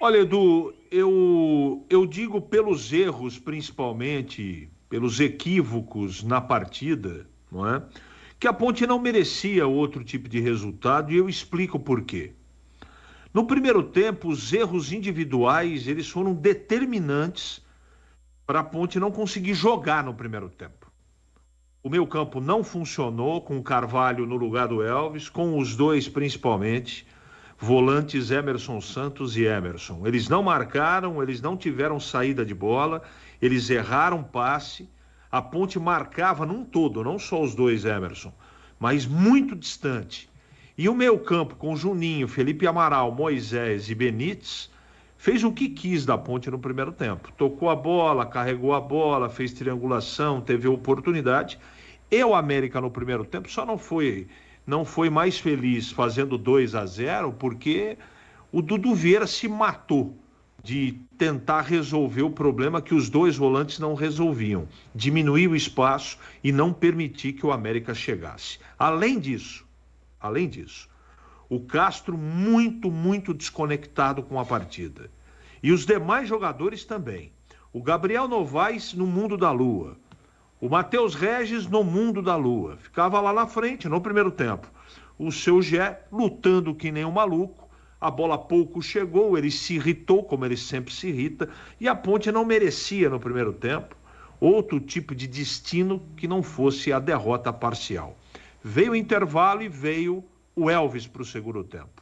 Olha, Edu, eu digo pelos erros, principalmente, pelos equívocos na partida, não é? Que a Ponte não merecia outro tipo de resultado e eu explico por quê. No primeiro tempo, os erros individuais, eles foram determinantes para a Ponte não conseguir jogar no primeiro tempo. O meio-campo não funcionou com o Carvalho no lugar do Elvis, com os dois principalmente, volantes Emerson Santos e Emerson. Eles não marcaram, eles não tiveram saída de bola, eles erraram passe. A Ponte marcava num todo, não só os dois Emerson, mas muito distante. E o meio-campo com Juninho, Felipe Amaral, Moisés e Benítez fez o que quis da Ponte no primeiro tempo. Tocou a bola, carregou a bola, fez triangulação, teve oportunidade. E o América no primeiro tempo só não foi mais feliz fazendo 2-0 porque o Dudu Vieira se matou de tentar resolver o problema que os dois volantes não resolviam, diminuir o espaço e não permitir que o América chegasse. Além disso, o Castro muito desconectado com a partida. E os demais jogadores também. O Gabriel Novaes no mundo da lua. O Matheus Regis no mundo da lua. Ficava lá na frente no primeiro tempo. O Seu Gé lutando que nem um maluco. A bola pouco chegou, ele se irritou, como ele sempre se irrita. E a Ponte não merecia no primeiro tempo outro tipo de destino que não fosse a derrota parcial. Veio o intervalo e veio o Elvis para o segundo tempo.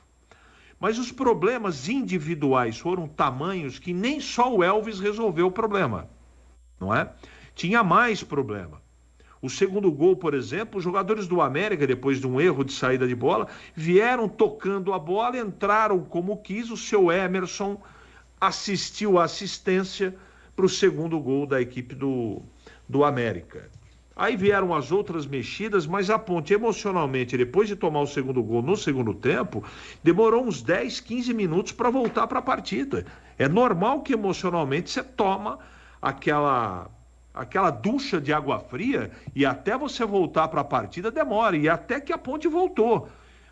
Mas os problemas individuais foram tamanhos que nem só o Elvis resolveu o problema, não é? Tinha mais problema. O segundo gol, por exemplo, os jogadores do América, depois de um erro de saída de bola, vieram tocando a bola, entraram como quis, o seu Emerson assistiu a assistência para o segundo gol da equipe do América. Aí vieram as outras mexidas, mas a Ponte emocionalmente, depois de tomar o segundo gol no segundo tempo, demorou uns 10, 15 minutos para voltar para a partida. É normal que emocionalmente você toma aquela ducha de água fria e até você voltar para a partida demora, e até que a Ponte voltou.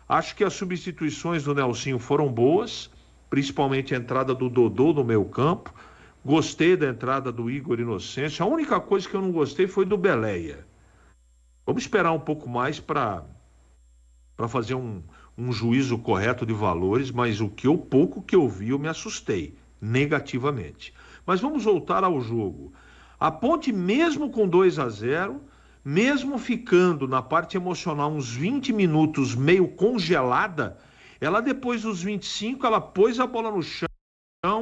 Acho que as substituições do Nelsinho foram boas, principalmente a entrada do Dodô no meio campo. Gostei da entrada do Igor Inocêncio. A única coisa que eu não gostei foi do Beleia. Vamos esperar um pouco mais para fazer um juízo correto de valores, mas o pouco que eu vi, eu me assustei negativamente. Mas vamos voltar ao jogo. A Ponte, mesmo com 2-0, mesmo ficando na parte emocional uns 20 minutos meio congelada, ela depois dos 25, ela pôs a bola no chão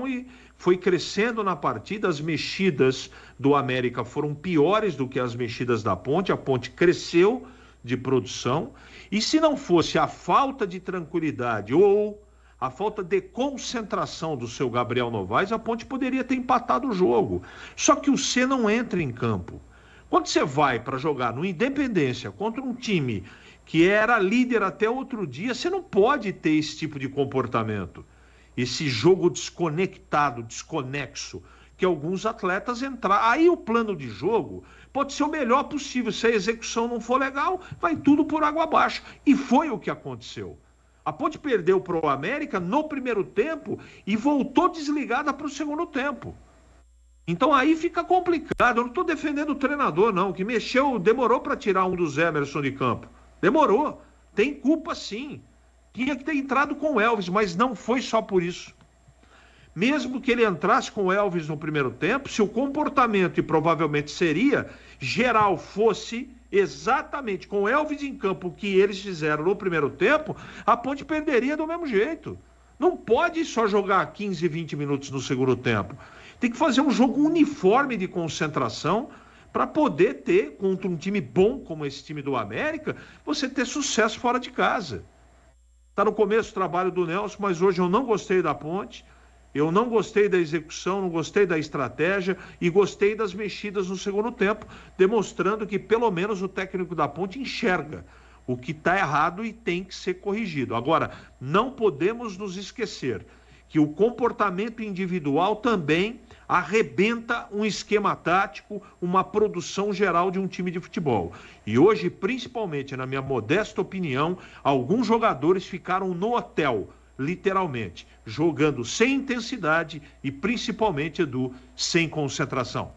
e foi crescendo na partida. As mexidas do América foram piores do que as mexidas da Ponte. A Ponte cresceu de produção. E se não fosse a falta de tranquilidade ou a falta de concentração do seu Gabriel Novaes, a Ponte poderia ter empatado o jogo. Só que o C não entra em campo. Quando você vai para jogar no Independência contra um time que era líder até outro dia, você não pode ter esse tipo de comportamento. Esse jogo desconectado, desconexo, que alguns atletas entraram. Aí o plano de jogo pode ser o melhor possível. Se a execução não for legal, vai tudo por água abaixo. E foi o que aconteceu. A Ponte perdeu para o América no primeiro tempo e voltou desligada para o segundo tempo. Então aí fica complicado. Eu não estou defendendo o treinador, não, que mexeu, demorou para tirar um dos Emerson de campo. Demorou. Tem culpa, sim. Tinha que ter entrado com o Elvis, mas não foi só por isso. Mesmo que ele entrasse com o Elvis no primeiro tempo, se o comportamento, e provavelmente seria, geral fosse exatamente com o Elvis em campo o que eles fizeram no primeiro tempo, a Ponte perderia do mesmo jeito. Não pode só jogar 15, 20 minutos no segundo tempo. Tem que fazer um jogo uniforme de concentração para poder ter, contra um time bom como esse time do América, você ter sucesso fora de casa. Está no começo do trabalho do Nelson, mas hoje eu não gostei da Ponte, eu não gostei da execução, não gostei da estratégia e gostei das mexidas no segundo tempo, demonstrando que pelo menos o técnico da Ponte enxerga o que está errado e tem que ser corrigido. Agora, não podemos nos esquecer que o comportamento individual também arrebenta um esquema tático, uma produção geral de um time de futebol. E hoje, principalmente, na minha modesta opinião, alguns jogadores ficaram no hotel, literalmente, jogando sem intensidade e principalmente, Edu, sem concentração.